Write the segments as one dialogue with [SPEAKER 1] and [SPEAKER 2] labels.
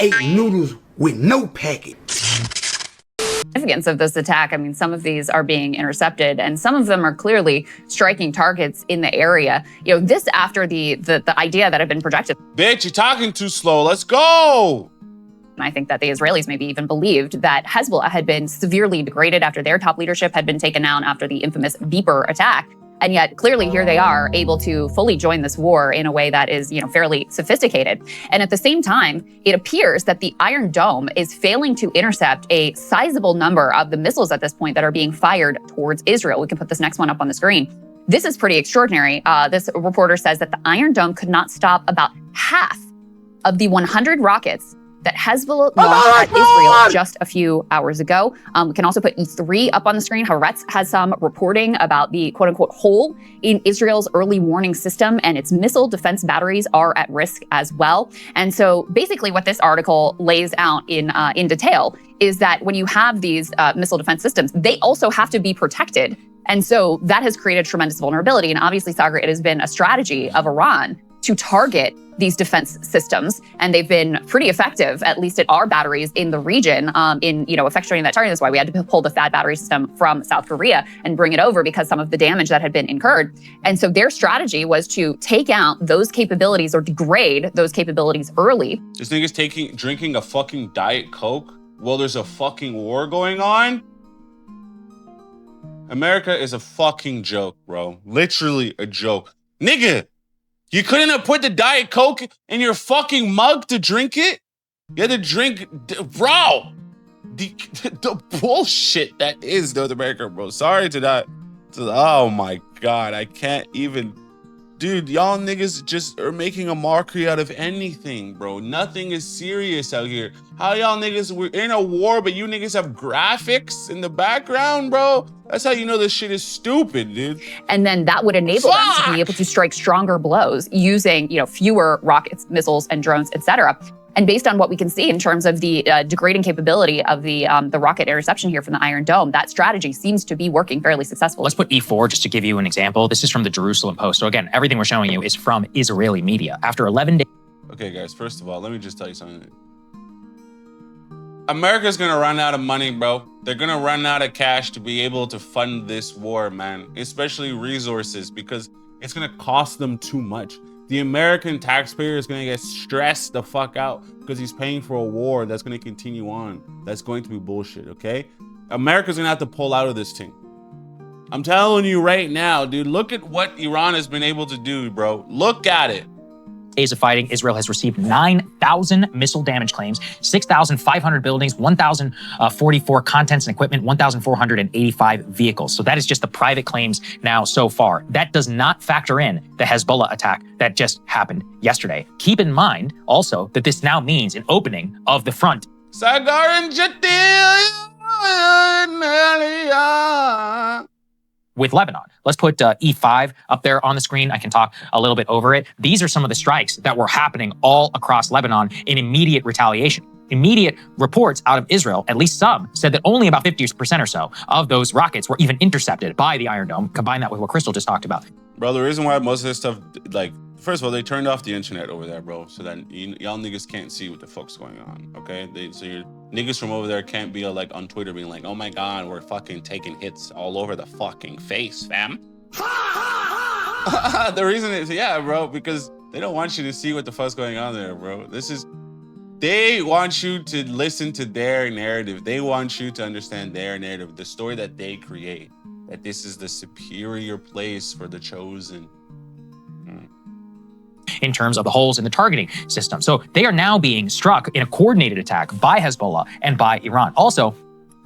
[SPEAKER 1] ate noodles with no packet.
[SPEAKER 2] Significance of this attack, I mean, some of these are being intercepted and some of them are clearly striking targets in the area. You know, this after the idea that had been projected.
[SPEAKER 3] Bitch, you're talking too slow. Let's go.
[SPEAKER 2] And I think that the Israelis maybe even believed that Hezbollah had been severely degraded after their top leadership had been taken down after the infamous Beeper attack. And yet clearly here they are able to fully join this war in a way that is, you know, fairly sophisticated. And at the same time, it appears that the Iron Dome is failing to intercept a sizable number of the missiles at this point that are being fired towards Israel. We can put this next one up on the screen. This is pretty extraordinary. This reporter says that the Iron Dome could not stop about half of the 100 rockets that Hezbollah launched at Israel just a few hours ago. We can also put E3 up on the screen. Haaretz has some reporting about the quote-unquote hole in Israel's early warning system, and its missile defense batteries are at risk as well. And so basically what this article lays out in detail is that when you have these missile defense systems, they also have to be protected. And so that has created tremendous vulnerability. And obviously, Sagar, it has been a strategy of Iran to target these defense systems, and they've been pretty effective, at least at our batteries in the region, in effectuating that target. That's why we had to pull the THAAD battery system from South Korea and bring it over, because some of the damage that had been incurred. And so their strategy was to take out those capabilities or degrade those capabilities early.
[SPEAKER 3] This nigga's drinking a fucking Diet Coke while there's a fucking war going on. America is a fucking joke, bro. Literally a joke. Nigga, you couldn't have put the Diet Coke in your fucking mug to drink it? You had to drink, bro. The bullshit that is North America, bro. Sorry to that. Oh my God, I can't even. Dude, y'all niggas just are making a mockery out of anything, bro. Nothing is serious out here. How y'all niggas, we're in a war, but you niggas have graphics in the background, bro? That's how you know this shit is stupid, dude.
[SPEAKER 2] And then that would enable them to be able to strike stronger blows using, fewer rockets, missiles, and drones, etc. And based on what we can see in terms of the degrading capability of the rocket interception here from the Iron Dome, that strategy seems to be working fairly successfully.
[SPEAKER 4] Let's put E4 just to give you an example. This is from the Jerusalem Post. So again, everything we're showing you is from Israeli media. After 11 days.
[SPEAKER 3] Okay, guys, first of all, let me just tell you something. America's gonna run out of money, bro. They're gonna run out of cash to be able to fund this war, man. Especially resources, because it's gonna cost them too much. The American taxpayer is gonna get stressed the fuck out because he's paying for a war that's gonna continue on. That's going to be bullshit, okay? America's gonna have to pull out of this thing. I'm telling you right now, dude, look at what Iran has been able to do, bro. Look at it.
[SPEAKER 4] Days of fighting, Israel has received 9,000 missile damage claims, 6,500 buildings, 1,044 contents and equipment, 1,485 vehicles. So that is just the private claims now so far. That does not factor in the Hezbollah attack that just happened yesterday. Keep in mind also that this now means an opening of the front.
[SPEAKER 3] Sagar and Jatil
[SPEAKER 4] with Lebanon. Let's put E5 up there on the screen. I can talk a little bit over it. These are some of the strikes that were happening all across Lebanon in immediate retaliation. Immediate reports out of Israel, at least some, said that only about 50% or so of those rockets were even intercepted by the Iron Dome. Combine that with what Crystal just talked about.
[SPEAKER 3] Bro, the reason why most of this stuff, first of all, they turned off the internet over there, bro, so that y'all niggas can't see what the fuck's going on, okay? So your niggas from over there can't be on Twitter being like, oh my God, we're fucking taking hits all over the fucking face, fam. The reason is, yeah, bro, because they don't want you to see what the fuck's going on there, bro. They want you to listen to their narrative. They want you to understand their narrative, the story that they create, that this is the superior place for the chosen.
[SPEAKER 4] In terms of the holes in the targeting system. So they are now being struck in a coordinated attack by Hezbollah and by Iran. Also,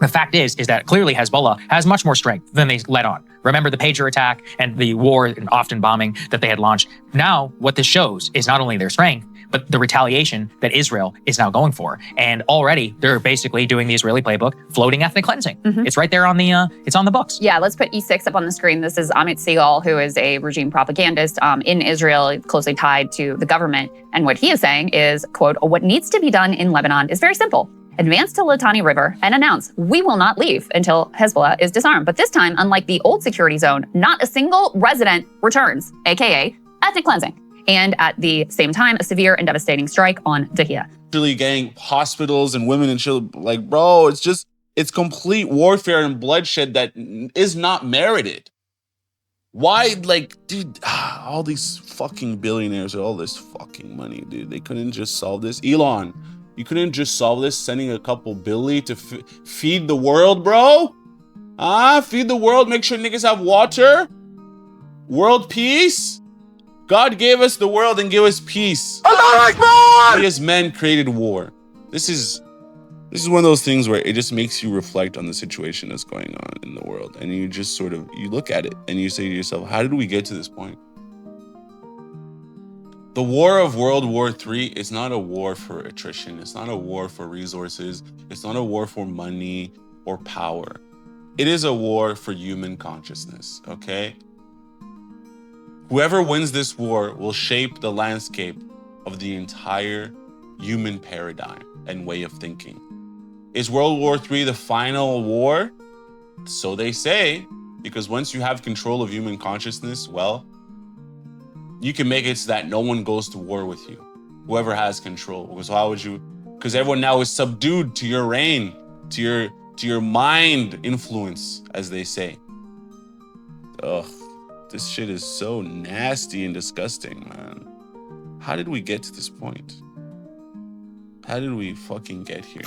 [SPEAKER 4] the fact is that clearly Hezbollah has much more strength than they let on. Remember the pager attack and the war and often bombing that they had launched. Now, what this shows is not only their strength, but the retaliation that Israel is now going for. And already they're basically doing the Israeli playbook, floating ethnic cleansing. It's right there on it's on the books.
[SPEAKER 2] Yeah, let's put E6 up on the screen. This is Amit Segal, who is a regime propagandist in Israel, closely tied to the government. And what he is saying is, quote, what needs to be done in Lebanon is very simple. Advance to Litani River and announce, we will not leave until Hezbollah is disarmed. But this time, unlike the old security zone, not a single resident returns, AKA ethnic cleansing. And at the same time, a severe and devastating strike on Dahia.
[SPEAKER 3] literally getting hospitals and women and children. Like, bro, it's complete warfare and bloodshed that is not merited. Why, like, dude, all these fucking billionaires with all this fucking money, dude, they couldn't just solve this. Elon, you couldn't just solve this sending a couple billy to feed the world, bro? Feed the world, make sure niggas have water? World peace? God gave us the world and gave us peace. We as men created war. This is one of those things where it just makes you reflect on the situation that's going on in the world. And you just sort of, you look at it and you say to yourself, how did we get to this point? The war of World War III is not a war for attrition. It's not a war for resources. It's not a war for money or power. It is a war for human consciousness, okay? Whoever wins this war will shape the landscape of the entire human paradigm and way of thinking. Is World War III the final war? So they say, because once you have control of human consciousness, well, you can make it so that no one goes to war with you. Whoever has control. Because why would you? Because everyone now is subdued to your reign, to your mind influence, as they say. Ugh, this shit is so nasty and disgusting, man. How did we get to this point? How did we fucking get here?